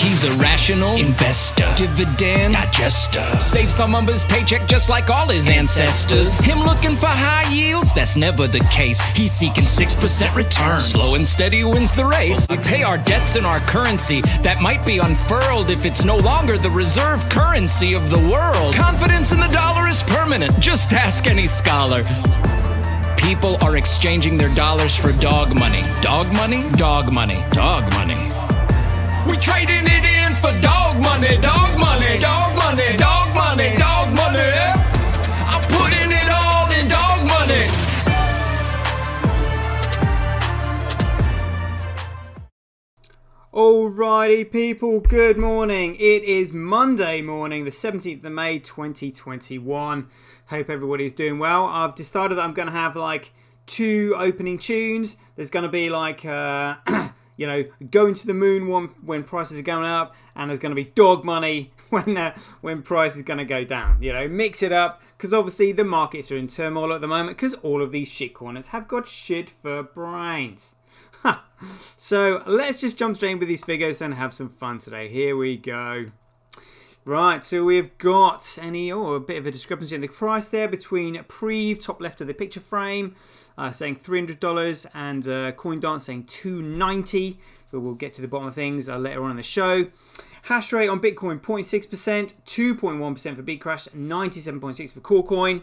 He's a rational investor, dividend digester. Saves some of his paycheck just like all his ancestors. Him looking for high yields? That's never the case. He's seeking 6% return. Slow and steady wins the race. We pay our debts in our currency that might be unfurled if it's no longer the reserve currency of the world. Confidence in the dollar is permanent. Just ask any scholar. People are exchanging their dollars for dog money. Dog money? Dog money. Dog money. We trading it in for dog money. Dog money. Dog money. Dog money. Dog money. I'm putting it all in dog money. Alrighty people, good morning. It is Monday morning, the 17th of May 2021. Hope everybody's doing well. I've decided that I'm going to have like 2 opening tunes. There's going to be like, going to the moon one when prices are going up, and there's going to be dog money when price is going to go down. Mix it up, because obviously the markets are in turmoil at the moment because all of these shitcoiners have got shit for brains. So let's just jump straight in with these figures and have some fun today. Here we go. Right, so we've got a bit of a discrepancy in the price there between Preve, top left of the picture frame, saying $300, and CoinDance saying $290. But we'll get to the bottom of things later on in the show. Hash rate on Bitcoin 0.6%, 2.1% for Bcrash, 97.6 for CoreCoin.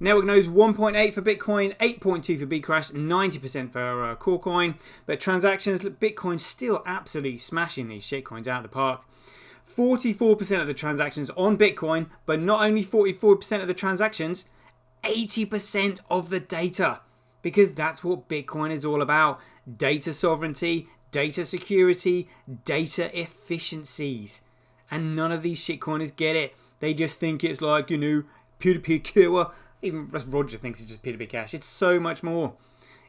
Network nodes 1.8 for Bitcoin, 8.2 for Bcrash, 90% for CoreCoin. But transactions, Bitcoin still absolutely smashing these shitcoins out of the park. 44% of the transactions on Bitcoin, but not only 44% of the transactions, 80% of the data. Because that's what Bitcoin is all about. Data sovereignty, data security, data efficiencies. And none of these shitcoiners get it. They just think it's like, peer-to-peer killer. Even Roger thinks it's just peer-to-peer cash. It's so much more.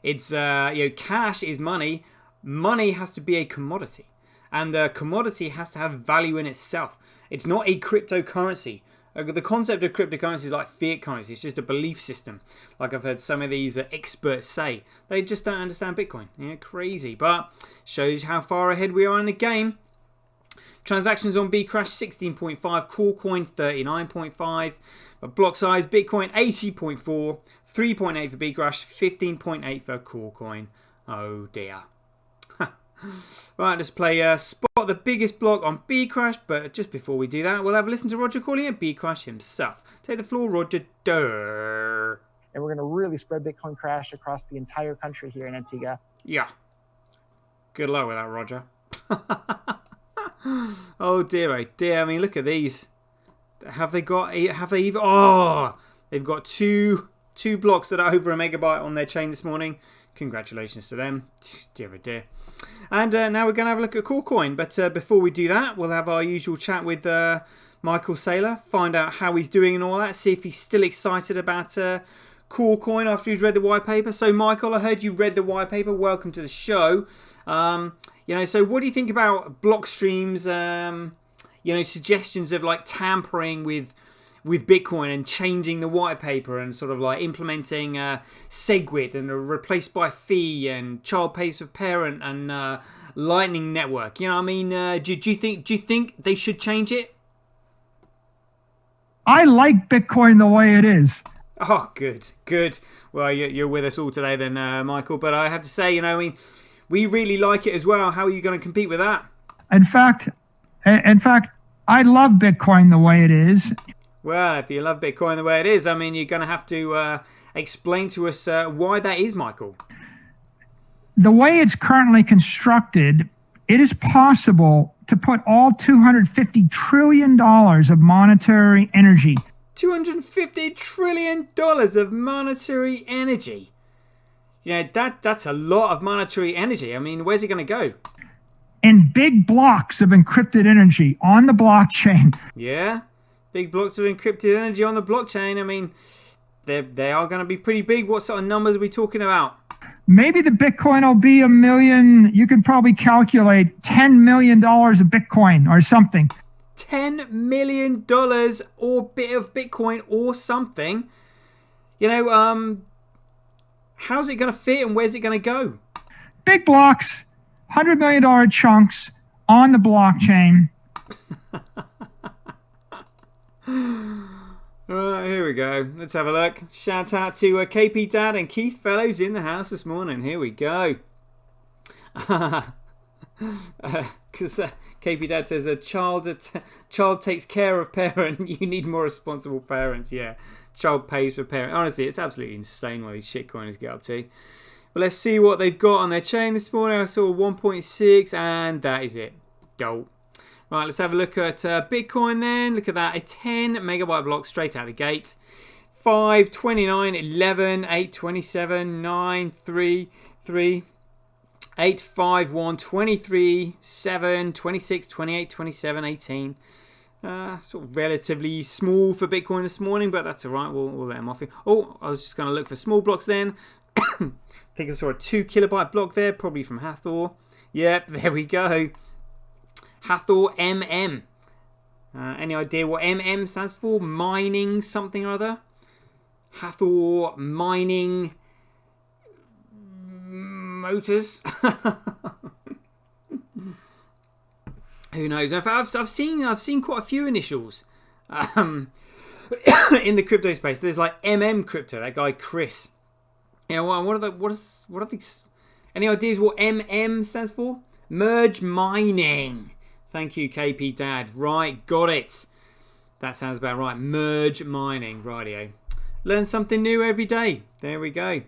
It's, cash is money. Money has to be a commodity. And the commodity has to have value in itself. It's not a cryptocurrency. The concept of cryptocurrency is like fiat currency. It's just a belief system. Like I've heard some of these experts say. They just don't understand Bitcoin. Crazy. But shows how far ahead we are in the game. Transactions on Bcrash 16.5, CoreCoin 39.5, but block size Bitcoin 80.4, 3.8 for Bcrash, 15.8 for CoreCoin. Oh dear. Right, let's play Spot the biggest block on Bcrash, but just before we do that, we'll have a listen to Roger calling it Bcrash himself. Take the floor, Roger. Durr. And we're going to really spread Bitcoin crash across the entire country here in Antigua. Yeah. Good luck with that, Roger. Oh dear, oh dear. I mean, look at these. Have they even... Oh! They've got two blocks that are over a megabyte on their chain this morning. Congratulations to them. Dear, oh dear. And now we're going to have a look at CoreCoin. But before we do that, we'll have our usual chat with Michael Saylor. Find out how he's doing and all that. See if he's still excited about CoreCoin after he's read the white paper. So, Michael, I heard you read the white paper. Welcome to the show. So what do you think about block streams, suggestions of like tampering with Bitcoin and changing the white paper and sort of like implementing SegWit and replace by fee and child pays for parent and Lightning Network? Do you think they should change it? I like Bitcoin the way it is. Oh, good. Well, you're with us all today then, Michael. But I have to say, we really like it as well. How are you going to compete with that? In fact, I love Bitcoin the way it is. Well, if you love Bitcoin the way it is, you're going to have to explain to us why that is, Michael. The way it's currently constructed, it is possible to put all $250 trillion of monetary energy. $250 trillion of monetary energy. That's a lot of monetary energy. Where's it going to go? In big blocks of encrypted energy on the blockchain. Yeah, big blocks of encrypted energy on the blockchain. They are going to be pretty big. What sort of numbers are we talking about? Maybe the Bitcoin will be 1 million. You can probably calculate $10 million of Bitcoin or something. $10 million or bit of Bitcoin or something. How's it going to fit and where's it going to go? Big blocks, $100 million chunks on the blockchain. Right, here we go. Let's have a look. Shout out to KP Dad and Keith Fellows in the house this morning. Here we go. Because KP Dad says a child takes care of parent. You need more responsible parents. Yeah, child pays for parent. Honestly, it's absolutely insane what these shitcoiners get up to. But let's see what they've got on their chain this morning. I saw 1.6 and that is it. Dope. Right, let's have a look at Bitcoin then. Look at that, a 10 megabyte block straight out the gate. 5, 29, 11, 8, 27, 9, 3, 3, 8, 5, 1, 23, 7, 26, 28, 27, 18. Sort of relatively small for Bitcoin this morning, but that's all right. We'll let them off here. Oh, I was just going to look for small blocks then. I think I saw a 2 kilobyte block there, probably from Hathor. Yep, there we go. Hathor MM. Any idea what MM stands for? Mining something or other? Hathor Mining Motors? Who knows? In fact, I've seen quite a few initials in the crypto space. There's like MM Crypto, that guy Chris. Yeah, what are these? Any ideas what MM stands for? Merge mining. Thank you, KP Dad. Right, got it. That sounds about right. Merge mining. Rightio. Learn something new every day. There we go.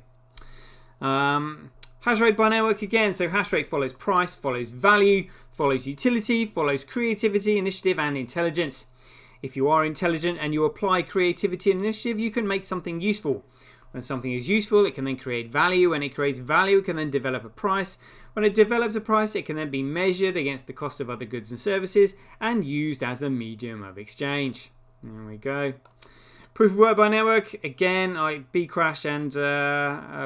Hash rate by network again. So hash rate follows price, follows value, follows utility, follows creativity, initiative, and intelligence. If you are intelligent and you apply creativity and initiative, you can make something useful. When something is useful, it can then create value. When it creates value, it can then develop a price. When it develops a price, it can then be measured against the cost of other goods and services and used as a medium of exchange. There we go. Proof of work by network. Again, like Bcrash and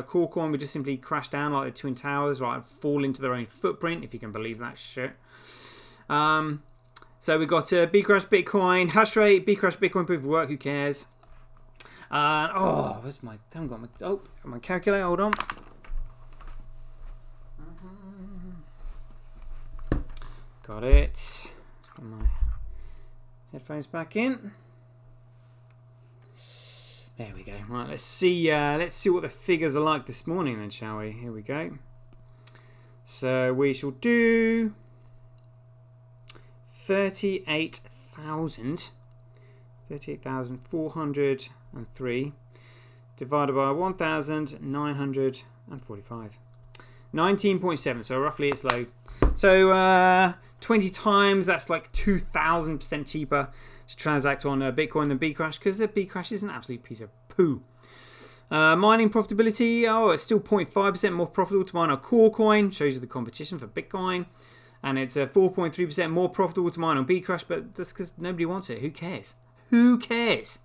Corecoin would just simply crash down like the Twin Towers, right? Fall into their own footprint, if you can believe that shit. So we've got Bcrash Bitcoin, hash rate, Bcrash Bitcoin, proof of work, who cares? Where's my... I haven't got my calculator, hold on. Got it. Let's get my headphones back in. There we go. Right, let's see what the figures are like this morning then, shall we? Here we go. So we shall do 38,403 divided by 1,945. 19.7, so roughly it's low. So 20 times, that's like 2,000% cheaper to transact on Bitcoin than Bcrash, because Bcrash is an absolute piece of poo. Mining profitability, it's still 0.5% more profitable to mine on Corecoin, shows you the competition for Bitcoin. And it's 4.3% more profitable to mine on Bcrash, but that's because nobody wants it. Who cares? Who cares?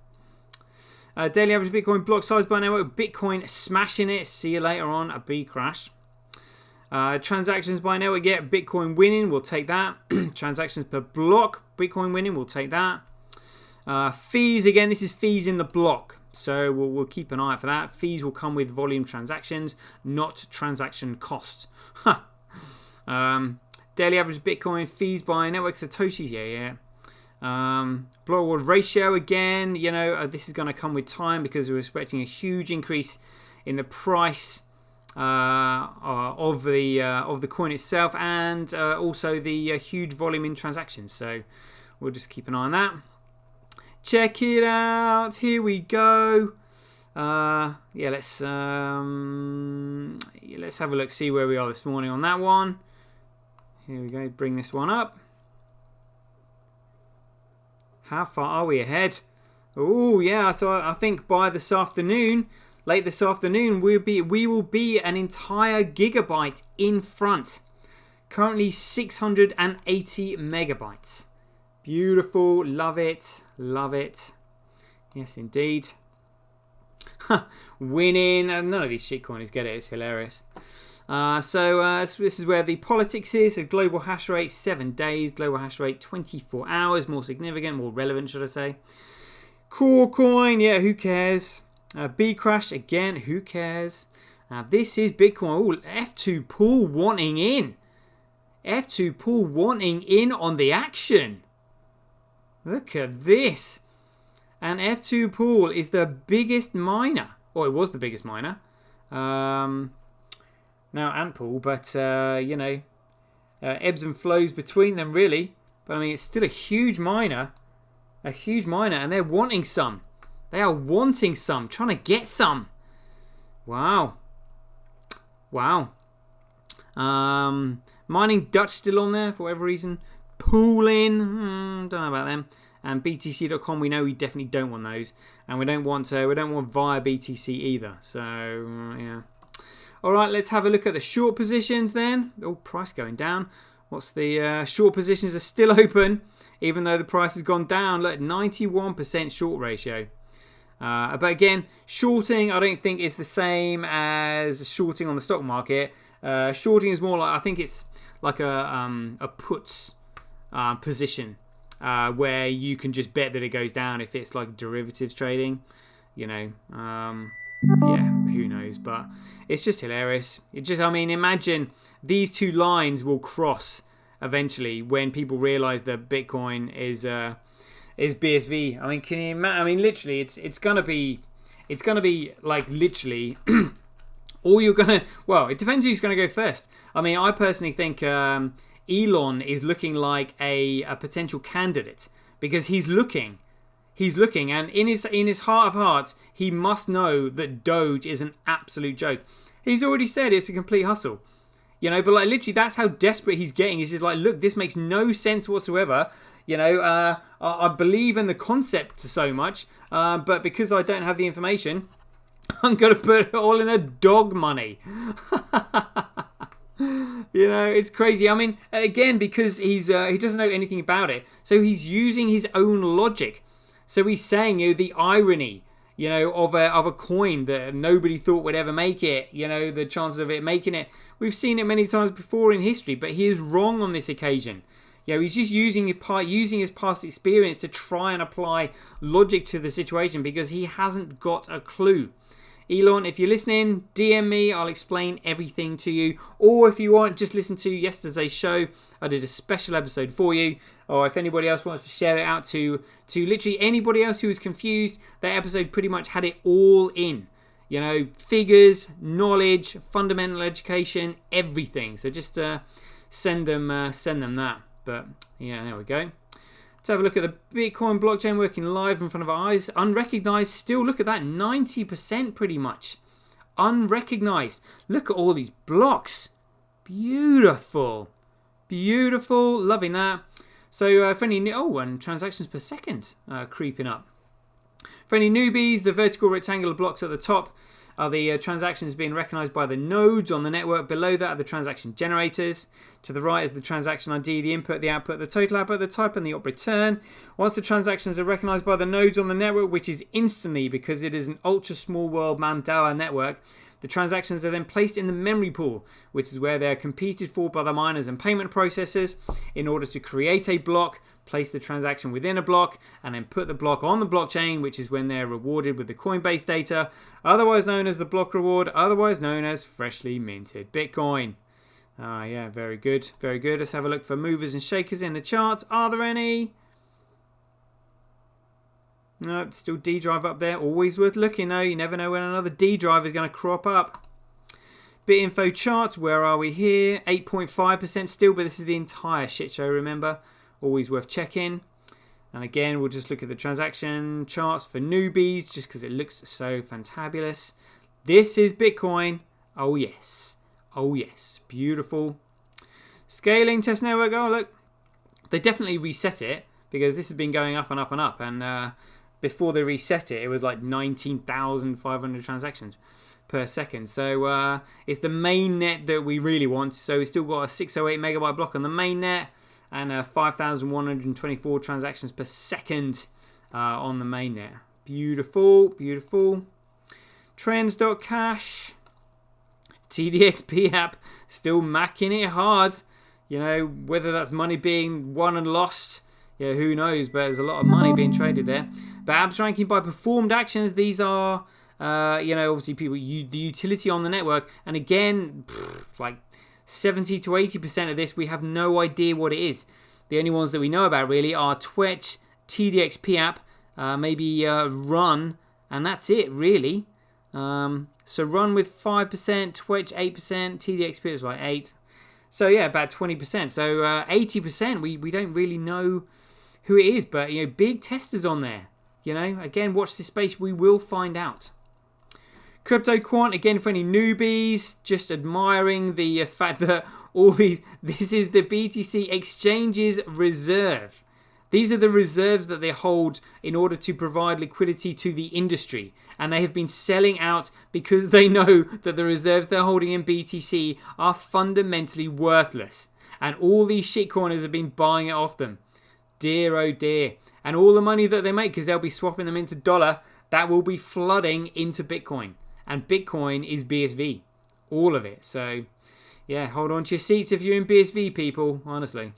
Daily average Bitcoin block size by network, Bitcoin smashing it. See you later on at Bcrash. Transactions by network, yeah, Bitcoin winning, we'll take that. Transactions per block, Bitcoin winning, we'll take that. Fees, again, this is fees in the block, so we'll keep an eye out for that. Fees will come with volume transactions, not transaction cost. Daily average Bitcoin fees by network, SirToshi's, yeah. Block reward ratio, again, this is going to come with time because we're expecting a huge increase in the price of the coin itself, and also the huge volume in transactions. So we'll just keep an eye on that. Check it out. Here we go. Let's have a look, see where we are this morning on that one. Here we go. Bring this one up. How far are we ahead? Oh yeah. So I think by this afternoon. Late this afternoon, we will be an entire gigabyte in front. Currently 680 megabytes. Beautiful. Love it. Love it. Yes, indeed. Winning. None of these shitcoiners get it. It's hilarious. So this is where the politics is. So global hash rate, 7 days. Global hash rate, 24 hours. More significant, more relevant, should I say. Corecoin, yeah, who cares? Bcrash, again, who cares? This is Bitcoin. Oh, F2 pool wanting in. F2 Pool wanting in on the action. Look at this. And F2 Pool is the biggest miner. Or it was the biggest miner. Now Ant Pool, but you know, ebbs and flows between them really. But I mean, it's still a huge miner. A huge miner, and they're wanting some. They are wanting some, trying to get some. Wow. Wow. Mining Dutch still on there for whatever reason. Pooling, don't know about them. And BTC.com, we know we definitely don't want those, and we don't want via BTC either. So yeah. All right, let's have a look at the short positions then. Oh, price going down. What's the short positions are still open, even though the price has gone down. Look, 91% short ratio. But again, shorting I don't think is the same as shorting on the stock market. Shorting is more like, I think it's like a puts position where you can just bet that it goes down if it's like derivatives trading. You know, yeah, who knows? But it's just hilarious. It just, I mean, imagine these two lines will cross eventually when people realize that Bitcoin is BSV. I mean, can you imagine? I mean, literally, it's gonna be like literally all you're gonna. Well, it depends who's gonna go first. I mean, I personally think Elon is looking like a potential candidate because he's looking, and in his heart of hearts, he must know that Doge is an absolute joke. He's already said it's a complete hustle. You know, but like literally, that's how desperate he's getting. He's just like, look, this makes no sense whatsoever. You know, I believe in the concept so much, but because I don't have the information, I'm going to put it all in a dog money. You know, it's crazy. I mean, again, because he doesn't know anything about it, so he's using his own logic. So he's saying, you know, the irony, you know, of a coin that nobody thought would ever make it. You know, the chances of it making it. We've seen it many times before in history, but he is wrong on this occasion. You know, he's just using his past experience to try and apply logic to the situation because he hasn't got a clue. Elon, if you're listening, DM me. I'll explain everything to you. Or if you want, just listen to yesterday's show. I did a special episode for you. Or if anybody else wants to share it out to literally anybody else who was confused, that episode pretty much had it all in. You know, figures, knowledge, fundamental education, everything. So just send them that. But yeah, there we go. Let's have a look at the Bitcoin blockchain working live in front of our eyes. Unrecognized still. Look at that, 90% pretty much. Unrecognized. Look at all these blocks. Beautiful. Beautiful. Loving that. So for any and transactions per second creeping up. For any newbies, the vertical rectangular blocks at the top are the transactions being recognized by the nodes on the network. Below that are the transaction generators. To the right is the transaction ID, the input, the output, the total output, the type, and the op return. Once the transactions are recognized by the nodes on the network, which is instantly because it is an ultra small world Mandela network, the transactions are then placed in the memory pool, which is where they are competed for by the miners and payment processors in order to create a block, place the transaction within a block, and then put the block on the blockchain, which is when they're rewarded with the Coinbase data, otherwise known as the block reward, otherwise known as freshly minted Bitcoin. Yeah, very good, very good. Let's have a look for movers and shakers in the charts. Are there any? No, still D drive up there. Always worth looking though. You never know when another D drive is going to crop up. BitInfo charts, where are we here? 8.5% still, but this is the entire shit show, remember? Always worth checking. And again, we'll just look at the transaction charts for newbies, just because it looks so fantabulous. This is Bitcoin. Oh yes. Oh yes. Beautiful. Scaling test network. Oh look. They definitely reset it, because this has been going up and up and up. And before they reset it, it was like 19,500 transactions per second. So it's the main net that we really want. So we've still got a 608 megabyte block on the main net and 5,124 transactions per second on the main net. Beautiful, beautiful. Trends.cash. TDXP app still macking it hard. You know, whether that's money being won and lost, yeah, who knows, but there's a lot of money being traded there. But abs ranking by performed actions, these are, you know, obviously people, the utility on the network. And again, like 70 to 80% of this, we have no idea what it is. The only ones that we know about really are Twitch, TDXP app, maybe Run, and that's it really. So Run with 5%, Twitch 8%, TDXP is like 8%. So yeah, about 20%. So 80%, we don't really know who it is, but you know, big testers on there. You know, again, watch this space. We will find out. Crypto Quant, again, for any newbies, just admiring the fact that this is the BTC Exchange's reserve. These are the reserves that they hold in order to provide liquidity to the industry. And they have been selling out because they know that the reserves they're holding in BTC are fundamentally worthless. And all these shitcoiners have been buying it off them. Dear, oh dear. And all the money that they make, because they'll be swapping them into dollar, that will be flooding into Bitcoin. And Bitcoin is BSV. All of it. So, yeah, hold on to your seats if you're in BSV, people. Honestly.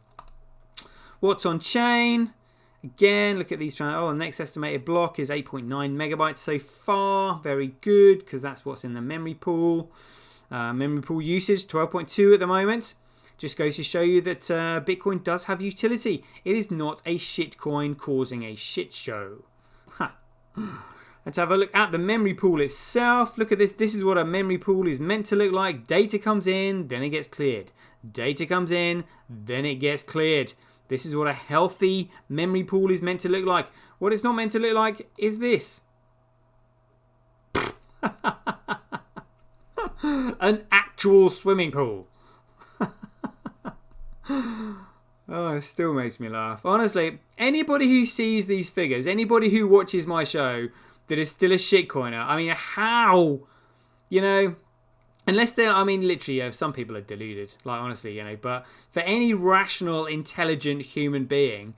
What's on chain? Again, look at these. Oh, the next estimated block is 8.9 megabytes so far. Very good, because that's what's in the memory pool. Memory pool usage, 12.2 at the moment. Just goes to show you that Bitcoin does have utility. It is not a shitcoin causing a shit show. Ha. Let's have a look at the memory pool itself. Look at this. This is what a memory pool is meant to look like. Data comes in, then it gets cleared. Data comes in, then it gets cleared. This is what a healthy memory pool is meant to look like. What it's not meant to look like is this. An actual swimming pool. Oh, it still makes me laugh. Honestly, anybody who sees these figures, anybody who watches my show that is still a shitcoiner, I mean, how? You know, unless they're, I mean, literally, some people are deluded. Like, honestly, you know, but for any rational, intelligent human being,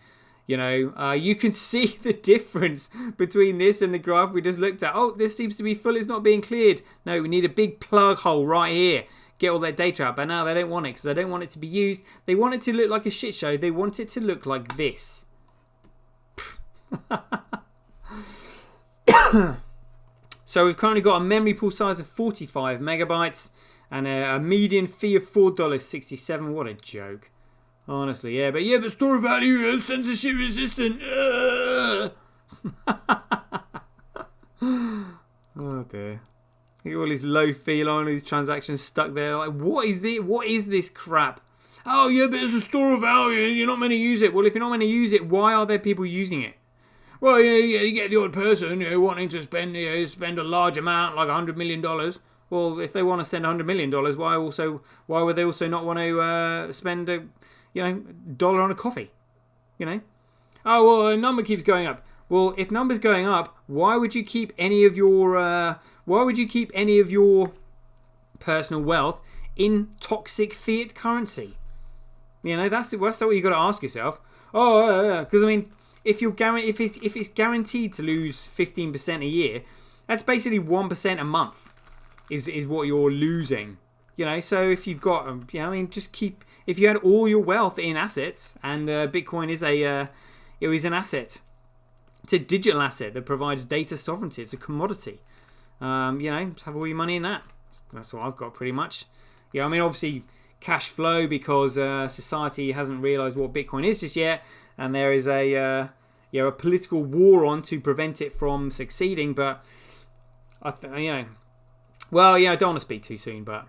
you know, you can see the difference between this and the graph we just looked at. Oh, this seems to be full. It's not being cleared. No, we need a big plug hole right here. Get all that data out, but now they don't want it because they don't want it to be used. They want it to look like a shit show. They want it to look like this. So we've currently got a memory pool size of 45 megabytes and a median fee of $4.67. What a joke. Honestly, yeah, but store value is censorship resistant. Oh dear. Look at all these low fee line, these transactions stuck there. Like, what is this? What is this crap? Oh yeah, but it's a store of value. You're not meant to use it. Well, if you're not meant to use it, why are there people using it? Well, you get the odd person, wanting to spend a large amount, like $100 million. Well, if they want to spend $100 million, why would they also not want to spend a dollar on a coffee? You know? Oh well, a number keeps going up. Well, if numbers going up, why would you keep any of your personal wealth in toxic fiat currency? You know, that's what you got to ask yourself. Oh, because I mean, if it's guaranteed to lose 15% a year, that's basically 1% a month is what you're losing. You know, so if you've got, if you had all your wealth in assets, and Bitcoin is an asset. It's a digital asset that provides data sovereignty. It's a commodity. Have all your money in that. That's what I've got pretty much. Yeah, I mean, obviously cash flow, because society hasn't realised what Bitcoin is just yet, and there is a political war on to prevent it from succeeding. But I don't want to speak too soon, but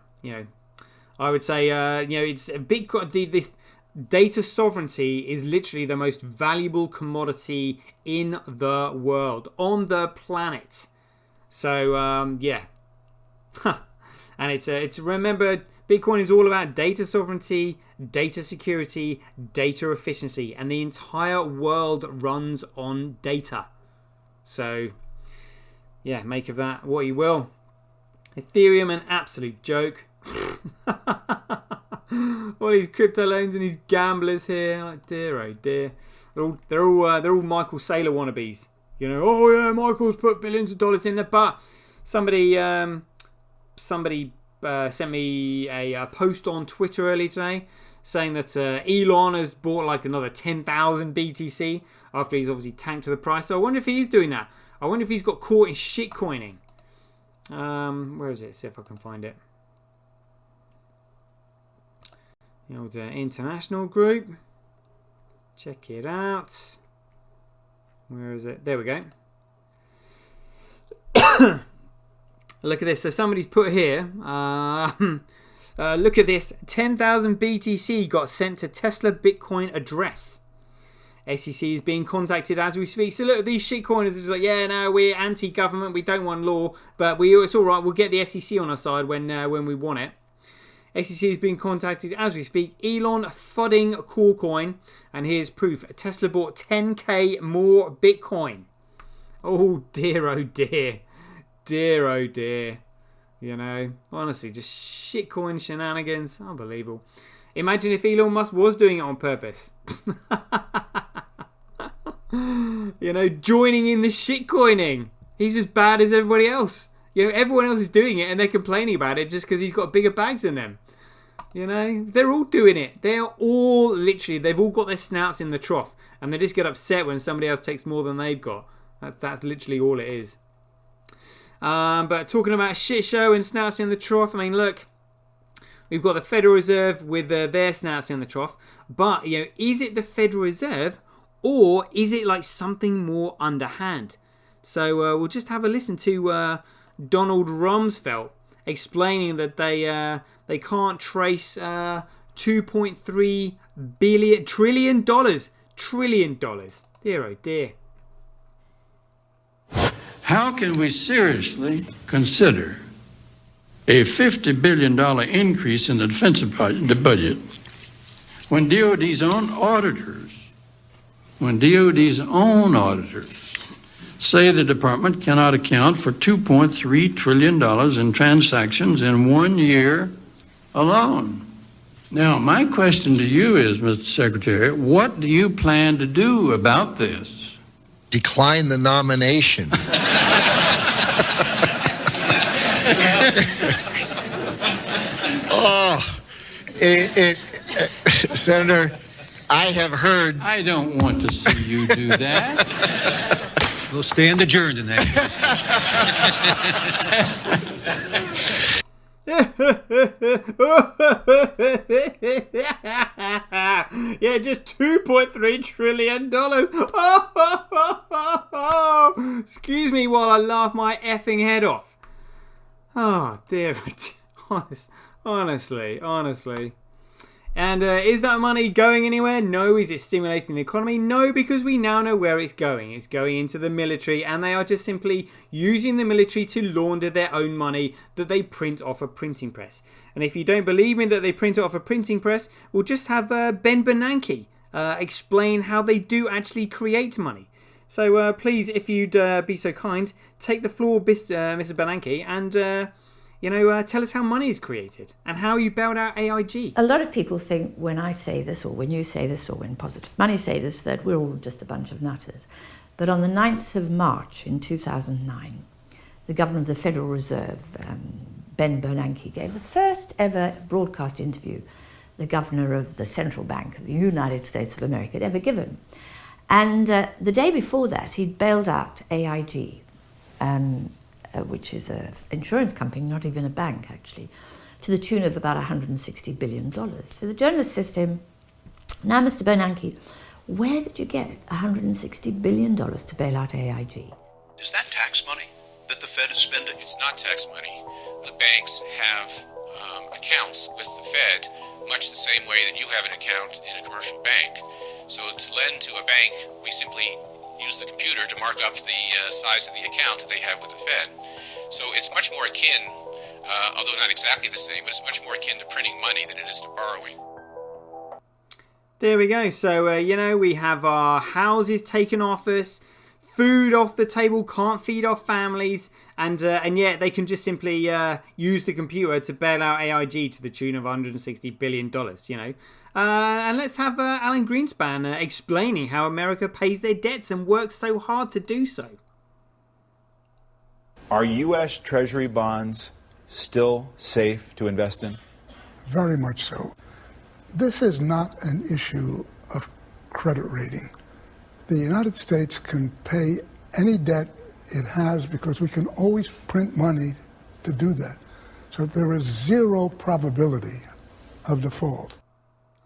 I would say it's a big. This data sovereignty is literally the most valuable commodity in the world, on the planet. So and it's remember, Bitcoin is all about data sovereignty, data security, data efficiency, and the entire world runs on data. So yeah, make of that what you will. Ethereum, an absolute joke. All these crypto loans and these gamblers here, like, dear oh dear. They're all Michael Saylor wannabes. Oh yeah, Michael's put billions of dollars in there, but somebody sent me a post on Twitter earlier today saying that Elon has bought like another 10,000 BTC after he's obviously tanked to the price. So I wonder if he's doing that. I wonder if he's got caught in shitcoining. Where is it? See if I can find it. The old international group. Check it out. Where is it? There we go. Look at this. So somebody's put here. Look at this. 10,000 BTC got sent to Tesla Bitcoin address. SEC is being contacted as we speak. So look, these shitcoiners are like, yeah, no, we're anti-government. We don't want law, but it's all right. We'll get the SEC on our side when we want it. SEC is being contacted as we speak. Elon fudding Corecoin, and here's proof. Tesla bought 10k more Bitcoin. Oh dear, oh dear, dear, oh dear. You know, honestly, just shitcoin shenanigans. Unbelievable. Imagine if Elon Musk was doing it on purpose. You know, joining in the shitcoining. He's as bad as everybody else. You know, everyone else is doing it and they're complaining about it just because he's got bigger bags than them. You know, they're all doing it. They've all got their snouts in the trough and they just get upset when somebody else takes more than they've got. That's literally all it is. But talking about shit show and snouts in the trough, I mean, look, we've got the Federal Reserve with their snouts in the trough. But, you know, is it the Federal Reserve or is it like something more underhand? So we'll just have a listen to Donald Rumsfeld explaining that they can't trace $2.3 trillion. Dear oh dear. How can we seriously consider a $50 billion increase in the defense budget when DOD's own auditors say the department cannot account for $2.3 trillion in transactions in 1 year alone? Now, my question to you is, Mr. Secretary, what do you plan to do about this? Decline the nomination. Senator, I have heard. I don't want to see you do that. We'll stand adjourned in that case. Yeah, just $2.3 trillion. Excuse me while I laugh my effing head off. Oh dear. Honestly. And is that money going anywhere? No. Is it stimulating the economy? No, because we now know where it's going. It's going into the military, and they are just simply using the military to launder their own money that they print off a printing press. And if you don't believe me that they print it off a printing press, we'll just have Ben Bernanke explain how they do actually create money. So please, if you'd be so kind, take the floor, Mr. Bernanke, and tell us how money is created and how you bailed out AIG. A lot of people think when I say this, or when you say this, or when Positive Money say this, that we're all just a bunch of nutters. But on the 9th of March in 2009, the governor of the Federal Reserve, Ben Bernanke, gave the first ever broadcast interview the governor of the Central Bank of the United States of America had ever given. And the day before that, he'd bailed out AIG, which is an insurance company, not even a bank, actually, to the tune of about $160 billion. So the journalist says to him, now, Mr. Bernanke, where did you get $160 billion to bail out AIG? Is that tax money that the Fed is spending? It's not tax money. The banks have accounts with the Fed, much the same way that you have an account in a commercial bank. So to lend to a bank, we simply use the computer to mark up the size of the account that they have with the Fed. So it's much more akin, although not exactly the same, but it's much more akin to printing money than it is to borrowing. There we go. So, we have our houses taken off us, food off the table, can't feed our families, and yet they can just simply use the computer to bail out AIG to the tune of $160 billion, And let's have Alan Greenspan explaining how America pays their debts and works so hard to do so. Are U.S. Treasury bonds still safe to invest in? Very much so. This is not an issue of credit rating. The United States can pay any debt it has because we can always print money to do that. So there is zero probability of default.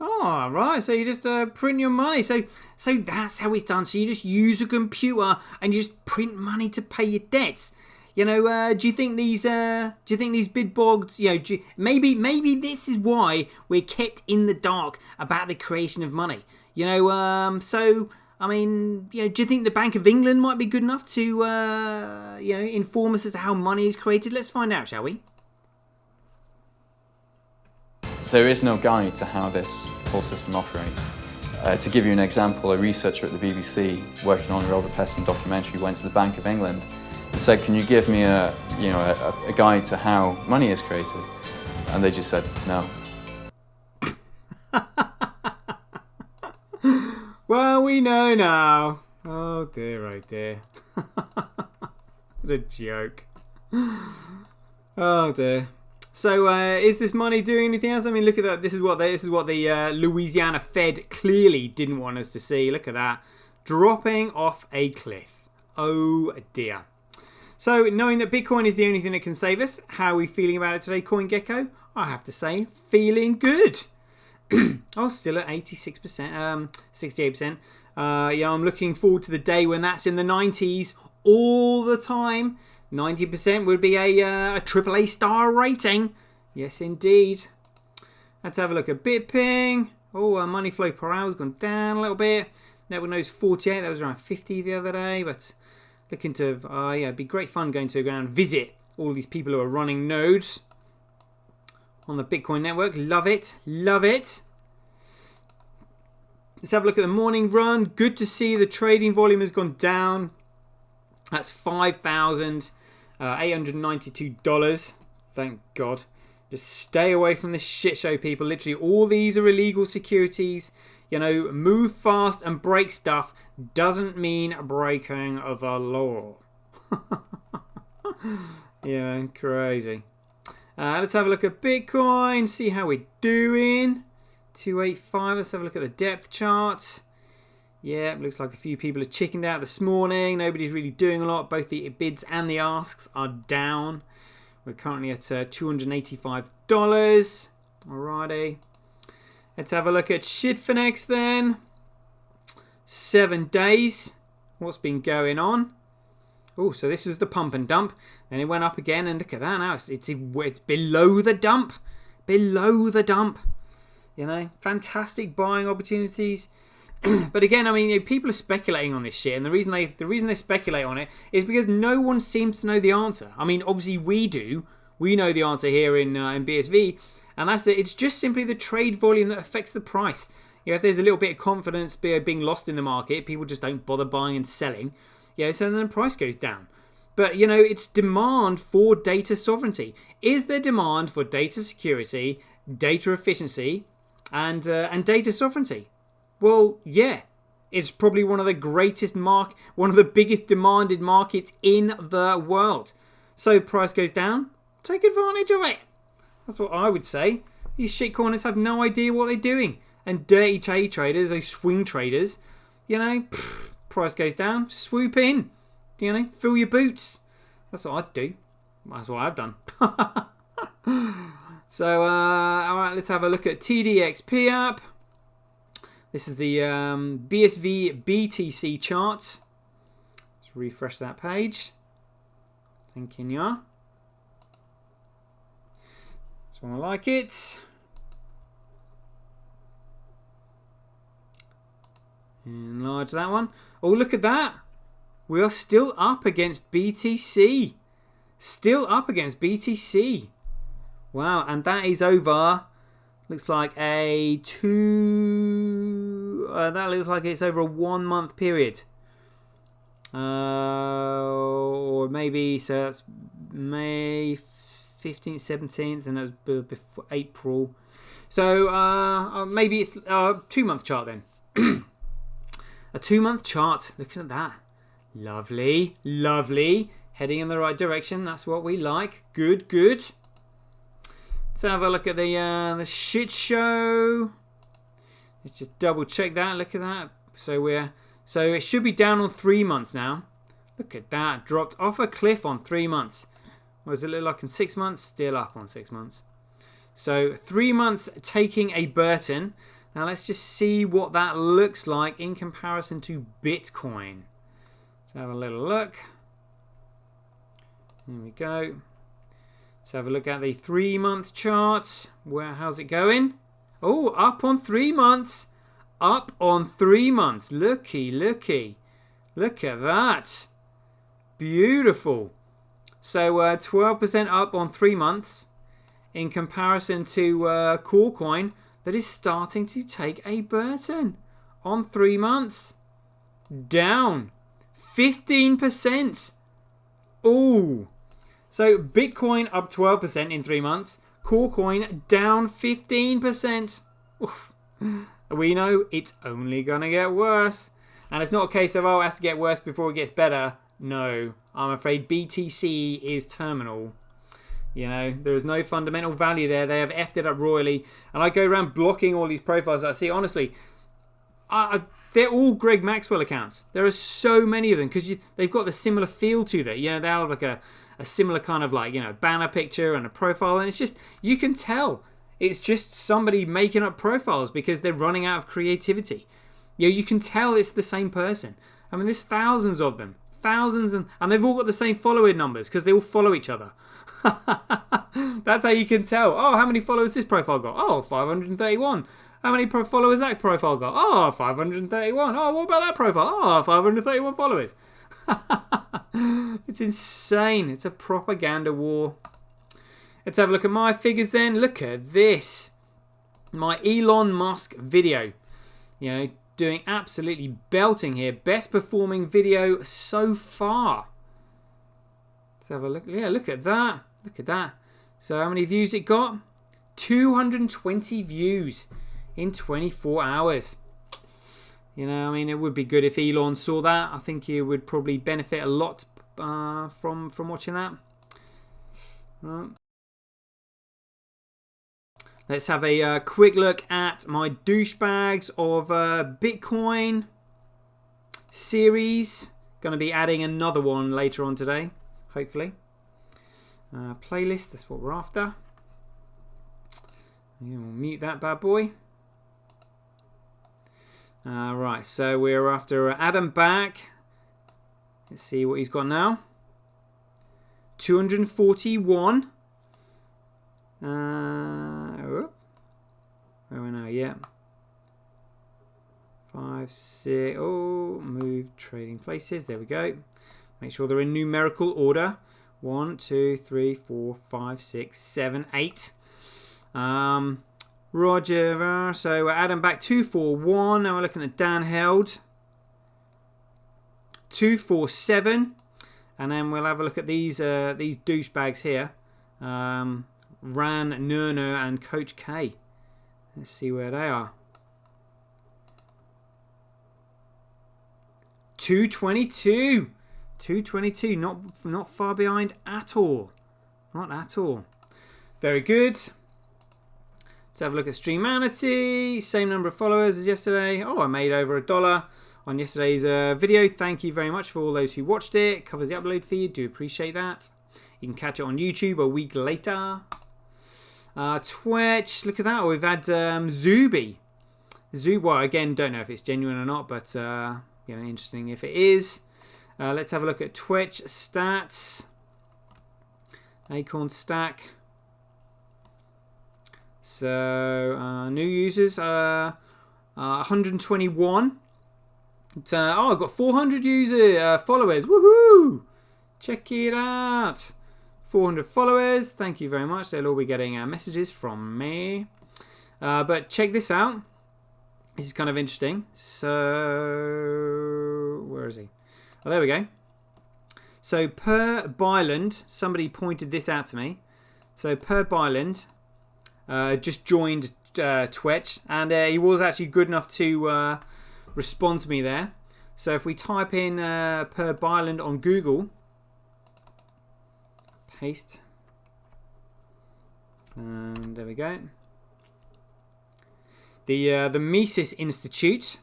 Oh, right. So you just print your money. So that's how it's done. So you just use a computer and you just print money to pay your debts. You know, do you think these bid bogs, you know, maybe this is why we're kept in the dark about the creation of money. You know, so I mean, you know, do you think the Bank of England might be good enough to you know, inform us as to how money is created? Let's find out, shall we? There is no guide to how this whole system operates. To give you an example, a researcher at the BBC working on a Robert Peston documentary went to the Bank of England and said, "Can you give me a guide to how money is created?" And they just said no. Well, we know now. Oh dear, oh dear. What a joke. Oh dear. So, is this money doing anything else? I mean, look at that. This is what the Louisiana Fed clearly didn't want us to see. Look at that, dropping off a cliff. Oh dear. So, knowing that Bitcoin is the only thing that can save us, how are we feeling about it today, CoinGecko? I have to say, feeling good. Oh, still at 86%, 68%. Yeah, I'm looking forward to the day when that's in the 90s all the time. 90% would be a AAA star rating. Yes, indeed. Let's have a look at BitPing. Oh, money flow per hour has gone down a little bit. Network nodes 48. That was around 50 the other day. But looking to, yeah, it'd be great fun going to go and visit all these people who are running nodes on the Bitcoin network. Love it. Love it. Let's have a look at the morning run. Good to see the trading volume has gone down. That's $5,892. Thank God. Just stay away from this shit show, people. Literally, all these are illegal securities. You know, move fast and break stuff doesn't mean breaking the law. You know, crazy. Let's have a look at Bitcoin. See how we're doing. 285. Let's have a look at the depth chart. Yeah, looks like a few people have chickened out this morning. Nobody's really doing a lot. Both the bids and the asks are down. We're currently at $285. Alrighty. Let's have a look at Shitfinex then. 7 days. What's been going on? Oh, so this was the pump and dump. Then it went up again, and look at that now. It's below the dump. Below the dump. You know, fantastic buying opportunities. But again, I mean, you know, people are speculating on this shit, and the reason they speculate on it is because no one seems to know the answer. I mean, obviously we do. We know the answer here in BSV, and that's it. It's just simply the trade volume that affects the price. You know, if there's a little bit of confidence being lost in the market, people just don't bother buying and selling. You know, so then the price goes down. But you know, it's demand for data sovereignty. Is there demand for data security, data efficiency, and data sovereignty? Well, yeah, it's probably one of the biggest demanded markets in the world. So price goes down, take advantage of it. That's what I would say. These shitcoiners have no idea what they're doing. And dirty trade traders, those swing traders, you know, price goes down, swoop in, you know, fill your boots. That's what I'd do. That's what I've done. So, all right, let's have a look at TDXP app. This is the BSV BTC charts. Let's refresh that page. Thank you, yeah. That's one I like it. Enlarge that one. Oh, look at that. We are still up against BTC. Still up against BTC. Wow, and that is over... Looks like that looks like it's over a 1 month period. Or maybe, so that's May 15th, 17th, and that was before April. So maybe it's a 2 month chart then. A 2 month chart. Looking at that. Lovely, lovely. Heading in the right direction. That's what we like. Good, good. Let's have a look at the shit show. Let's just double check that. Look at that. So it should be down on 3 months now. Look at that. Dropped off a cliff on 3 months. What does it look like in 6 months? Still up on 6 months. So 3 months taking a Burton. Now let's just see what that looks like in comparison to Bitcoin. Let's have a little look. Here we go. Let's have a look at the 3-month charts. How's it going? Oh, up on 3 months. Up on 3 months. Looky, looky. Look at that. Beautiful. So 12% up on 3 months in comparison to Coin that is starting to take a Burton on 3 months. Down 15%. Ooh. So Bitcoin up 12% in 3 months. Coin down 15%. Oof. We know it's only going to get worse. And it's not a case of, oh, it has to get worse before it gets better. No, I'm afraid BTC is terminal. You know, there is no fundamental value there. They have effed it up royally. And I go around blocking all these profiles that I see. Honestly, they're all Greg Maxwell accounts. There are so many of them because they've got the similar feel to them. You know, they have like a similar kind of like, you know, banner picture and a profile. And it's just, you can tell it's just somebody making up profiles because they're running out of creativity. You know, you can tell it's the same person. I mean, there's thousands of them. Thousands, and they've all got the same follower numbers because they all follow each other. That's how you can tell. Oh, how many followers this profile got? Oh, 531. How many followers that profile got? Oh, 531. Oh, what about that profile? Oh, 531 followers. It's insane. It's a propaganda war. Let's have a look at my figures then. Look at this. My Elon Musk video. You know, doing absolutely belting here. Best performing video so far. Let's have a look. Yeah, look at that. Look at that. So how many views it got? 220 views in 24 hours. You know, I mean, it would be good if Elon saw that. I think he would probably benefit a lot from watching that. Let's have a quick look at my douchebags of Bitcoin series. Going to be adding another one later on today, hopefully. Playlist, that's what we're after. We'll mute that bad boy. Right, so we're after Adam back. Let's see what he's got now. 241. Where are we now? Yeah. 5, 6. Oh, move trading places. There we go. Make sure they're in numerical order. 1, 2, 3, 4, 5, 6, 7, 8. Roger. So Adam back 241. Now we're looking at Dan held 247. And then we'll have a look at these douchebags here. Ran, Nurner, and Coach K. Let's see where they are. 222. 222. Not far behind at all. Not at all. Very good. Let's have a look at Streamanity. Same number of followers as yesterday. Oh, I made over $1 on yesterday's video. Thank you very much for all those who watched it. Covers the upload fee. Do appreciate that. You can catch it on YouTube a week later. Twitch, look at that. We've had Zuby. Well, again, don't know if it's genuine or not, but you know, interesting if it is. Let's have a look at Twitch stats. Acorn stack. So new users, 121. Oh, I've got 400 followers. Woohoo! Check it out. 400 followers. Thank you very much. They'll all be getting messages from me. But check this out. This is kind of interesting. So, where is he? Oh, there we go. So, Per Byland, somebody pointed this out to me. So, Per Byland just joined Twitch, and he was actually good enough to respond to me there. So, if we type in Per Byland on Google, paste, and there we go. The Mises Institute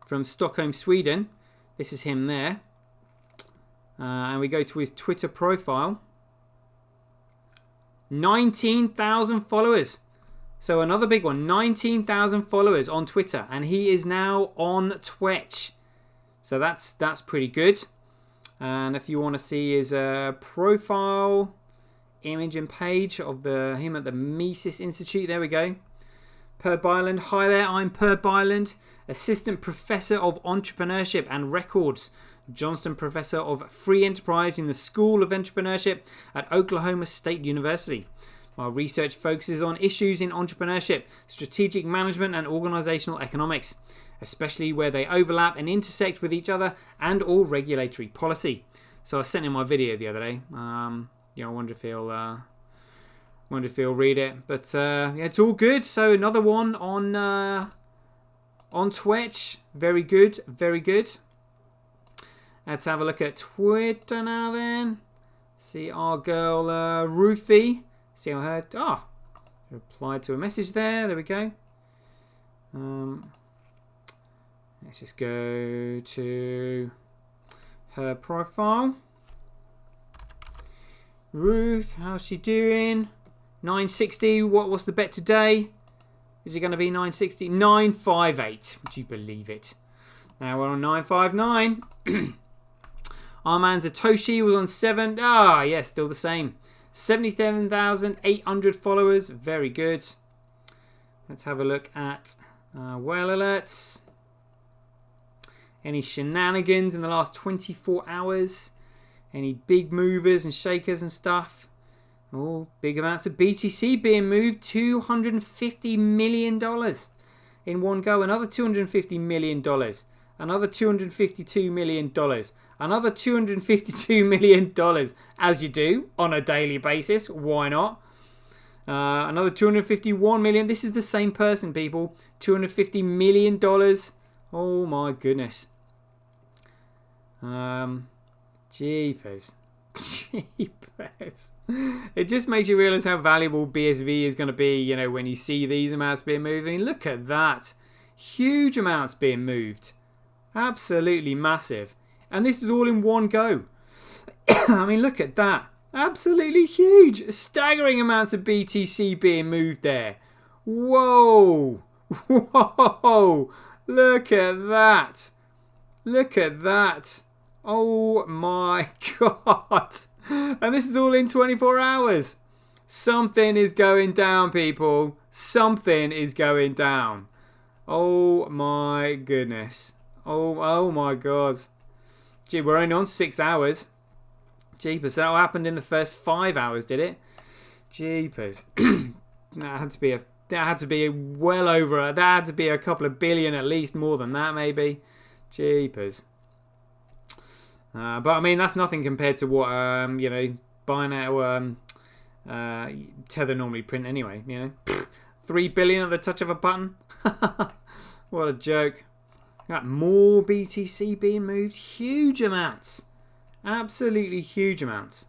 from Stockholm, Sweden. This is him there. And we go to his Twitter profile. 19,000 followers. So another big one, 19,000 followers on Twitter, and he is now on Twitch. So that's pretty good. And if you want to see his profile image and page of him at the Mises Institute, there we go. Per Byland, hi there, I'm Per Byland, Assistant Professor of Entrepreneurship and Records, Johnston Professor of Free Enterprise in the School of Entrepreneurship at Oklahoma State University. My research focuses on issues in entrepreneurship, strategic management and organizational economics, especially where they overlap and intersect with each other and or regulatory policy. So I sent him my video the other day. I wonder if he'll read it. But yeah, it's all good. So another one on Twitch. Very good, very good. Let's have a look at Twitter now then. See our girl Ruthie. See how her replied to a message there. There we go. Let's just go to her profile. Ruth, how's she doing? 960. What's the bet today? Is it going to be 960? 958. Would you believe it? Now we're on 959. Our man SirToshi was on 7. Yeah, still the same. 77,800 followers. Very good. Let's have a look at whale alerts. Any shenanigans in the last 24 hours? Any big movers and shakers and stuff? Oh, big amounts of BTC being moved. $250 million in one go. Another $250 million. Another $252 million. Another $252 million, as you do on a daily basis. Why not? Another $251 million. This is the same person, people. $250 million. Oh my goodness. Jeepers. Jeepers. It just makes you realise how valuable BSV is going to be, you know, when you see these amounts being moved. I mean, look at that. Huge amounts being moved. Absolutely massive. And this is all in one go. I mean, look at that. Absolutely huge. Staggering amounts of BTC being moved there. Whoa. Whoa. Look at that. Look at that. Oh my God. And this is all in 24 hours. Something is going down, people. Something is going down. Oh my goodness. Oh my God. Gee, we're only on 6 hours. Jeepers. That all happened in the first 5 hours, did it? Jeepers. That had to be well over. That had to be a couple of billion at least, more than that maybe. Jeepers. But I mean, that's nothing compared to what you know, Binance or Tether normally print anyway. You know, 3 billion at the touch of a button. What a joke. Got more BTC being moved. Huge amounts. Absolutely huge amounts.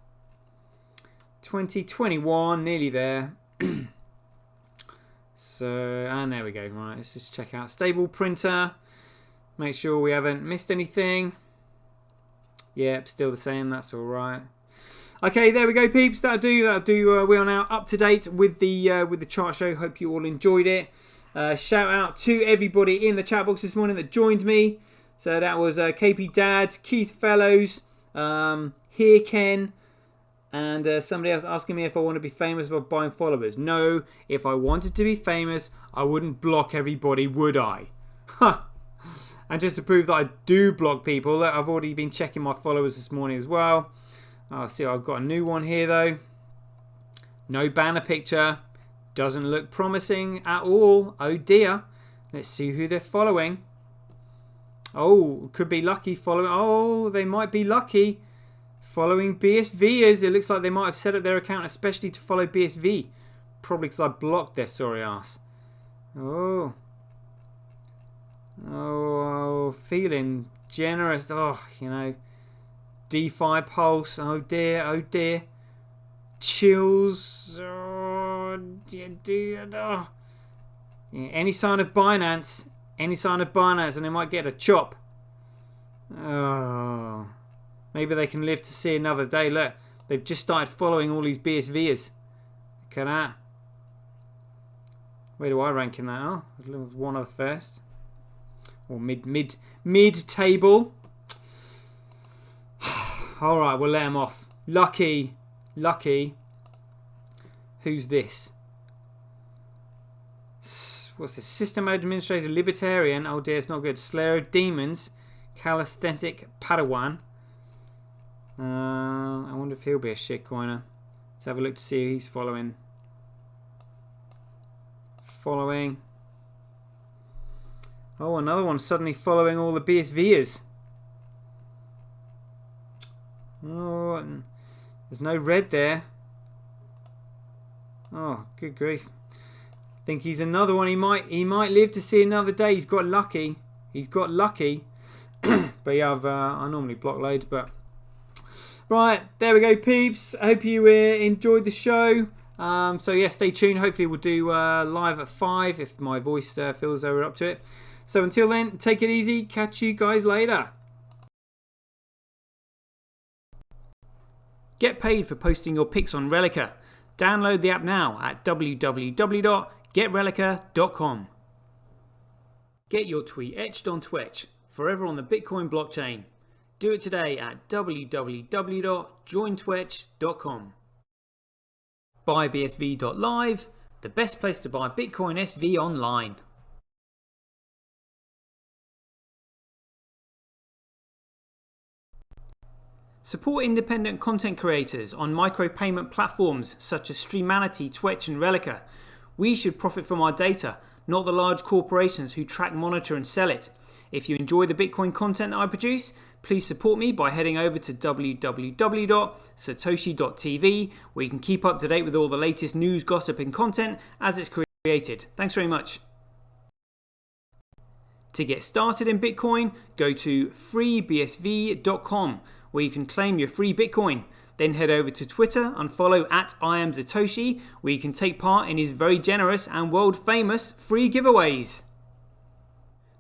2021, nearly there. So, and there we go. Right, let's just check out stable printer. Make sure we haven't missed anything. Yep, still the same. That's all right. Okay, there we go, peeps. That'll do. We are now up to date with the chart show. Hope you all enjoyed it. Shout out to everybody in the chat box this morning that joined me. So that was KP Dad, Keith Fellows, Here Ken, and somebody else asking me if I want to be famous by buying followers. No, if I wanted to be famous, I wouldn't block everybody, would I? Ha! And just to prove that I do block people, I've already been checking my followers this morning as well. I'll see, I've got a new one here though. No banner picture. Doesn't look promising at all. Oh dear. Let's see who they're following. Oh, could be lucky following. Oh, they might be lucky. Following BSVers. It looks like they might have set up their account especially to follow BSV. Probably because I blocked their sorry ass. Oh. Oh, feeling generous. Oh, you know. DeFi Pulse. Oh dear, oh dear. Chills. Oh, dear. Oh. Yeah, any sign of Binance. Any sign of Binance and they might get a chop. Oh. Maybe they can live to see another day. Look, they've just started following all these BSVers. Look at that. Where do I rank in that? Oh, one of the first. Or mid table. Alright, we'll let him off. Lucky. Who's this? What's this? System Administrator Libertarian. Oh dear, it's not good. Slayer of Demons. Calisthenic Padawan. I wonder if he'll be a shitcoiner. Let's have a look to see who he's following. Oh, another one suddenly following all the BSVers. Oh, there's no red there. Oh, good grief. I think he's another one. He might live to see another day. He's got lucky. But yeah, I normally block loads, but right, there we go, peeps. I hope you enjoyed the show. So yeah, stay tuned. Hopefully we'll do live at 5 if my voice feels that we're up to it. So until then, take it easy. Catch you guys later. Get paid for posting your pics on Relica. Download the app now at www.getrelica.com. Get your tweet etched on Twitch, forever on the Bitcoin blockchain. Do it today at www.jointwitch.com. BuyBSV.live, the best place to buy Bitcoin SV online. Support independent content creators on micropayment platforms such as Streamanity, Twitch and Relica. We should profit from our data, not the large corporations who track, monitor and sell it. If you enjoy the Bitcoin content that I produce, please support me by heading over to www.sirtoshi.tv, where you can keep up to date with all the latest news, gossip and content as it's created. Thanks very much. To get started in Bitcoin, go to freebsv.com, where you can claim your free Bitcoin. Then head over to Twitter and follow @IamSirToshi, where you can take part in his very generous and world famous free giveaways.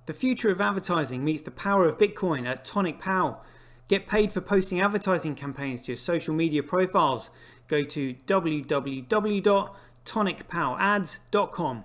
The future of advertising meets the power of Bitcoin at Tonic Pow. Get paid for posting advertising campaigns to your social media profiles. Go to www.tonicpowads.com.